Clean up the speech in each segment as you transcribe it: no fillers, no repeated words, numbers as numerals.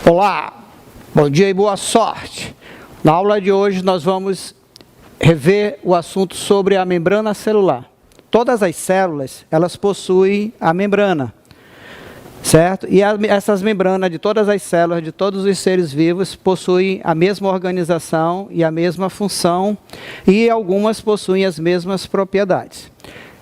Olá, bom dia e boa sorte. Na aula de hoje nós vamos rever o assunto sobre a membrana celular. Todas as células, elas possuem a membrana, certo? E essas membranas de todas as células, de todos os seres vivos, possuem a mesma organização e a mesma função, e algumas possuem as mesmas propriedades.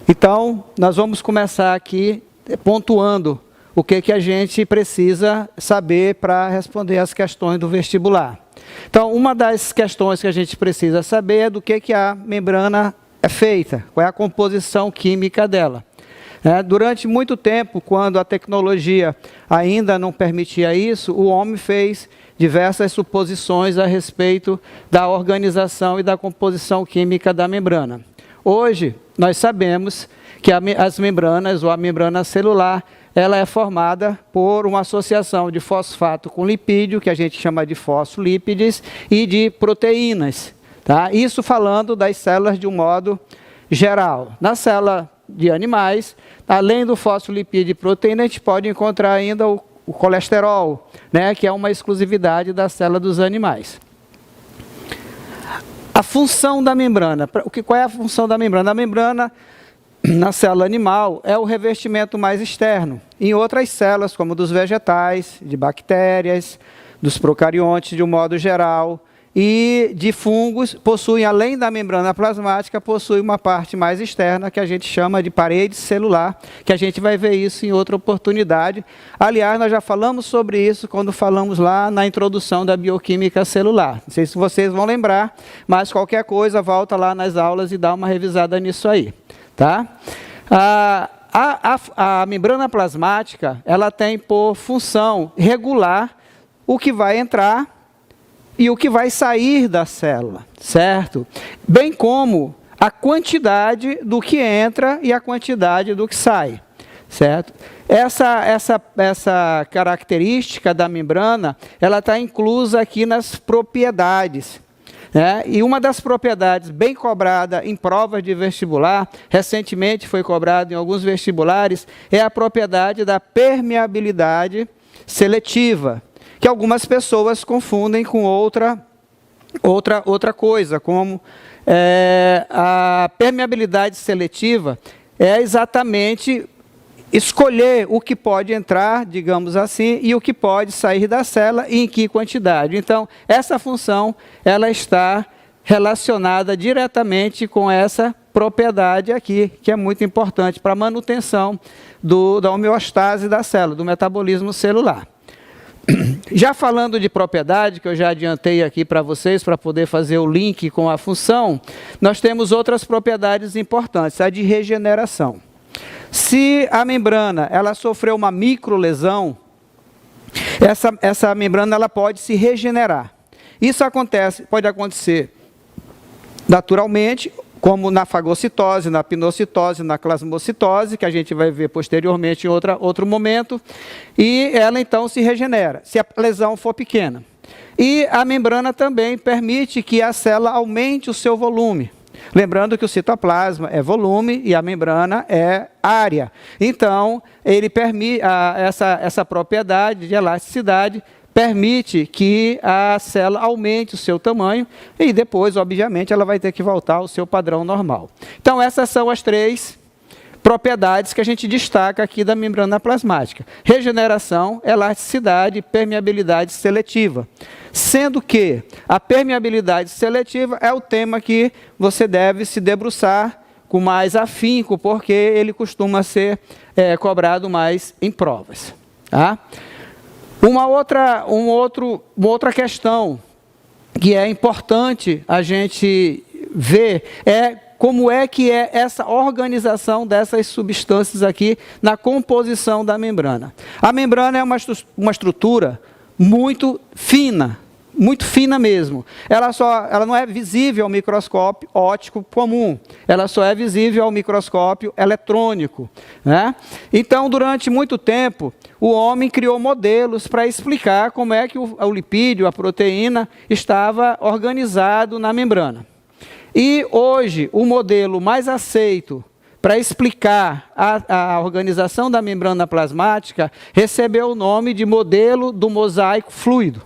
Então, nós vamos começar aqui pontuando o que a gente precisa saber para responder as questões do vestibular. Então, uma das questões que a gente precisa saber é do que a membrana é feita, qual é a composição química dela. Durante muito tempo, quando a tecnologia ainda não permitia isso, o homem fez diversas suposições a respeito da organização e da composição química da membrana. Hoje, nós sabemos que as membranas, ou a membrana celular, ela é formada por uma associação de fosfato com lipídio, que a gente chama de fosfolípides, e de proteínas. Tá? Isso falando das células de um modo geral. Na célula de animais, além do fosfolipídio e proteína, a gente pode encontrar ainda o colesterol, né, que é uma exclusividade da célula dos animais. A função da membrana. Qual é a função da membrana? A membrana, na célula animal, é o revestimento mais externo. Em outras células, como dos vegetais, de bactérias, dos procariontes, de um modo geral, e de fungos, possuem, além da membrana plasmática, possui uma parte mais externa, que a gente chama de parede celular, que a gente vai ver isso em outra oportunidade. Aliás, nós já falamos sobre isso quando falamos lá na introdução da bioquímica celular. Não sei se vocês vão lembrar, mas qualquer coisa, volta lá nas aulas e dá uma revisada nisso aí. Tá? A membrana plasmática, ela tem por função regular o que vai entrar e o que vai sair da célula, certo? Bem como a quantidade do que entra e a quantidade do que sai, certo? Essa característica da membrana, ela está inclusa aqui nas propriedades. E uma das propriedades bem cobrada em provas de vestibular, recentemente foi cobrada em alguns vestibulares, é a propriedade da permeabilidade seletiva, que algumas pessoas confundem com outra coisa, como a permeabilidade seletiva é exatamente escolher o que pode entrar, digamos assim, e o que pode sair da célula e em que quantidade. Então, essa função, ela está relacionada diretamente com essa propriedade aqui, que é muito importante para a manutenção da homeostase da célula, do metabolismo celular. Já falando de propriedade, que eu já adiantei aqui para vocês, para poder fazer o link com a função, nós temos outras propriedades importantes, a de regeneração. Se a membrana ela sofreu uma microlesão, essa membrana ela pode se regenerar. Isso pode acontecer naturalmente, como na fagocitose, na pinocitose, na plasmocitose, que a gente vai ver posteriormente em outro momento, e ela então se regenera, se a lesão for pequena. E a membrana também permite que a célula aumente o seu volume. Lembrando que o citoplasma é volume e a membrana é área. Então, ele permite essa propriedade de elasticidade permite que a célula aumente o seu tamanho e depois, obviamente, ela vai ter que voltar ao seu padrão normal. Então, essas são as três propriedades que a gente destaca aqui da membrana plasmática: regeneração, elasticidade e permeabilidade seletiva. Sendo que a permeabilidade seletiva é o tema que você deve se debruçar com mais afinco, porque ele costuma ser cobrado mais em provas. Tá? Uma outra questão que é importante a gente ver é como é que é essa organização dessas substâncias aqui na composição da membrana. A membrana é uma estrutura muito fina mesmo. Ela não é visível ao microscópio óptico comum, ela só é visível ao microscópio eletrônico. Então, durante muito tempo, o homem criou modelos para explicar como é que o lipídio, a proteína, estava organizado na membrana. E hoje, o modelo mais aceito para explicar a organização da membrana plasmática, recebeu o nome de modelo do mosaico fluido.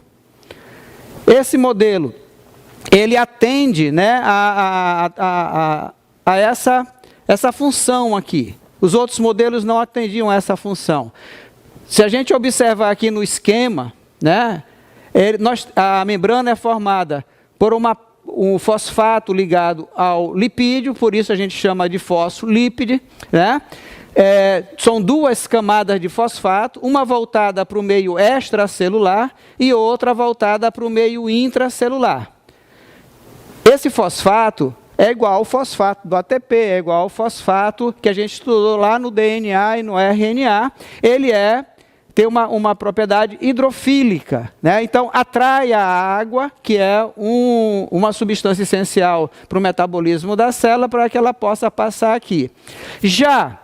Esse modelo, ele atende, né, a essa função aqui. Os outros modelos não atendiam a essa função. Se a gente observar aqui no esquema, né, a membrana é formada por um fosfato ligado ao lipídio, por isso a gente chama de fosfolípide, né? São duas camadas de fosfato, uma voltada para o meio extracelular e outra voltada para o meio intracelular. Esse fosfato é igual ao fosfato do ATP, é igual ao fosfato que a gente estudou lá no DNA e no RNA. Ele tem uma propriedade hidrofílica, né? Então, atrai a água, que é uma substância essencial para o metabolismo da célula, para que ela possa passar aqui. Já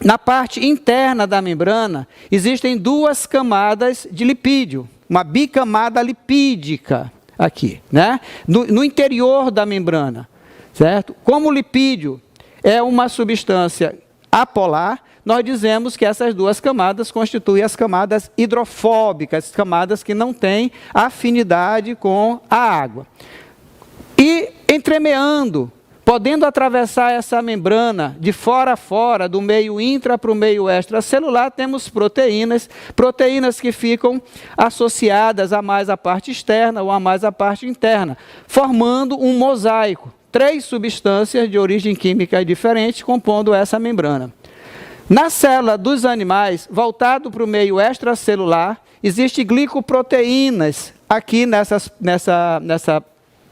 na parte interna da membrana, existem duas camadas de lipídio, uma bicamada lipídica aqui, né? No interior da membrana, certo? Como o lipídio é uma substância apolar, nós dizemos que essas duas camadas constituem as camadas hidrofóbicas, camadas que não têm afinidade com a água. E entremeando, podendo atravessar essa membrana de fora a fora, do meio intra para o meio extracelular, temos proteínas que ficam associadas a mais a parte externa ou a mais a parte interna, formando um mosaico. 3 substâncias de origem química diferente compondo essa membrana. Na célula dos animais, voltado para o meio extracelular, existem glicoproteínas aqui nessa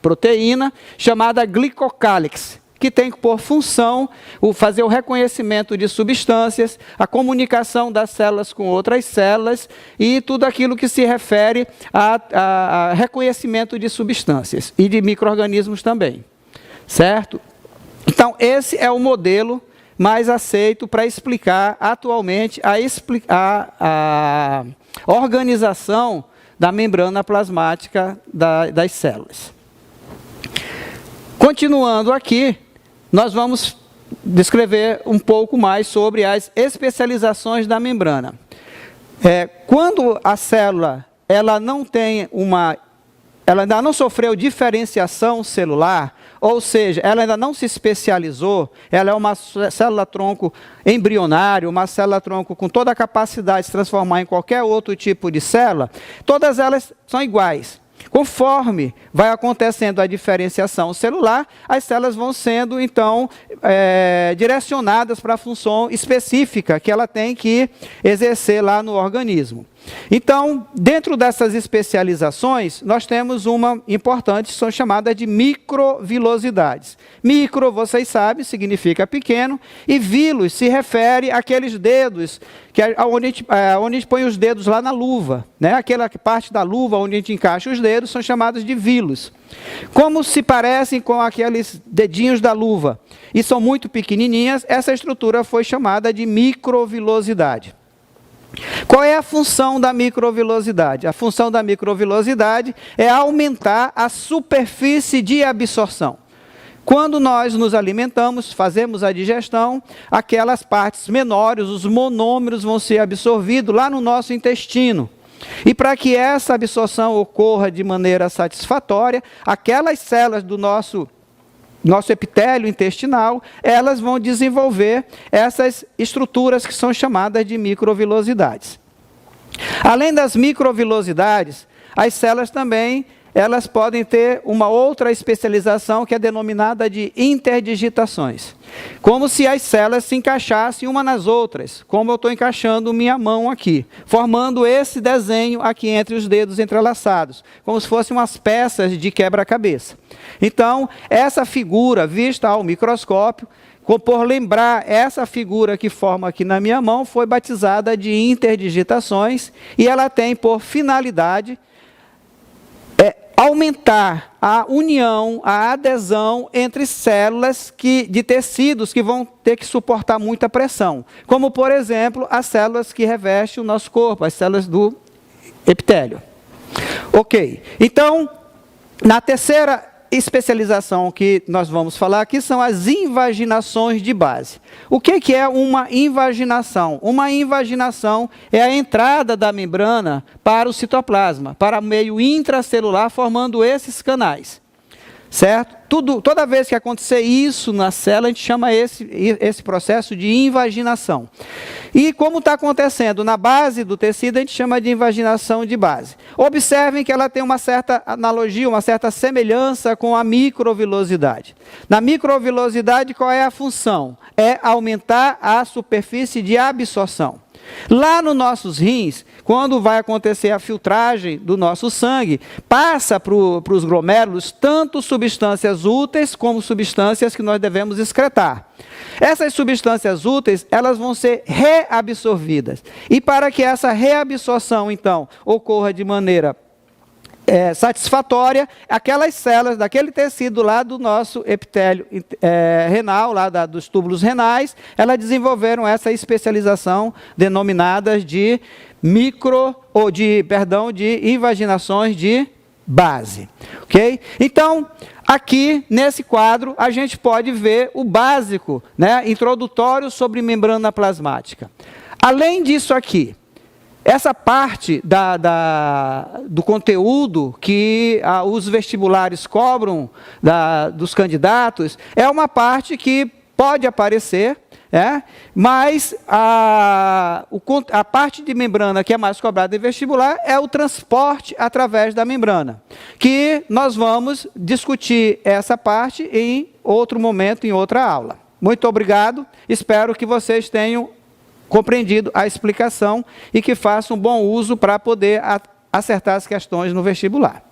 proteína, chamada glicocálix, que tem por função fazer o reconhecimento de substâncias, a comunicação das células com outras células e tudo aquilo que se refere a reconhecimento de substâncias e de micro-organismos também. Certo? Então, esse é o modelo mais aceito para explicar atualmente a organização da membrana plasmática das células. Continuando aqui, nós vamos descrever um pouco mais sobre as especializações da membrana. Quando a célula ela ainda não sofreu diferenciação celular, ou seja, ela ainda não se especializou, ela é uma célula-tronco embrionária, uma célula-tronco com toda a capacidade de se transformar em qualquer outro tipo de célula, todas elas são iguais. Conforme vai acontecendo a diferenciação celular, as células vão sendo, então, direcionadas para a função específica que ela tem que exercer lá no organismo. Então, dentro dessas especializações, nós temos uma importante, são chamadas de microvilosidades. Micro, vocês sabem, significa pequeno, e vilos se refere àqueles dedos, onde a gente põe os dedos lá na luva, né? Aquela parte da luva onde a gente encaixa os dedos são chamados de vilos. Como se parecem com aqueles dedinhos da luva e são muito pequenininhas, essa estrutura foi chamada de microvilosidade. Qual é a função da microvilosidade? A função da microvilosidade é aumentar a superfície de absorção. Quando nós nos alimentamos, fazemos a digestão, aquelas partes menores, os monômeros, vão ser absorvidos lá no nosso intestino. E para que essa absorção ocorra de maneira satisfatória, aquelas células do nosso epitélio intestinal, elas vão desenvolver essas estruturas que são chamadas de microvilosidades. Além das microvilosidades, as células também, elas podem ter uma outra especialização que é denominada de interdigitações. Como se as células se encaixassem uma nas outras, como eu estou encaixando minha mão aqui, formando esse desenho aqui entre os dedos entrelaçados, como se fossem umas peças de quebra-cabeça. Então, essa figura vista ao microscópio, por lembrar essa figura que forma aqui na minha mão, foi batizada de interdigitações e ela tem por finalidade aumentar a união, a adesão entre células de tecidos que vão ter que suportar muita pressão, como, por exemplo, as células que revestem o nosso corpo, as células do epitélio. Ok, então, na terceira especialização que nós vamos falar aqui são as invaginações de base. O que é uma invaginação? Uma invaginação é a entrada da membrana para o citoplasma, para o meio intracelular, formando esses canais. Certo? Toda vez que acontecer isso na célula, a gente chama esse processo de invaginação. E como está acontecendo na base do tecido, a gente chama de invaginação de base. Observem que ela tem uma certa analogia, uma certa semelhança com a microvilosidade. Na microvilosidade, qual é a função? É aumentar a superfície de absorção. Lá nos nossos rins, quando vai acontecer a filtragem do nosso sangue, passa para os glomérulos tanto substâncias úteis como substâncias que nós devemos excretar. Essas substâncias úteis, elas vão ser reabsorvidas. E para que essa reabsorção, então, ocorra de maneira satisfatória, aquelas células daquele tecido lá do nosso epitélio renal, lá dos túbulos renais, elas desenvolveram essa especialização denominada de invaginações de base. Ok? Então, aqui nesse quadro, a gente pode ver o básico, né, introdutório sobre membrana plasmática. Além disso aqui, essa parte do conteúdo que os vestibulares cobram dos candidatos é uma parte que pode aparecer, mas a parte de membrana que é mais cobrada em vestibular é o transporte através da membrana, que nós vamos discutir essa parte em outro momento, em outra aula. Muito obrigado, espero que vocês tenham compreendido a explicação e que façam um bom uso para poder acertar as questões no vestibular.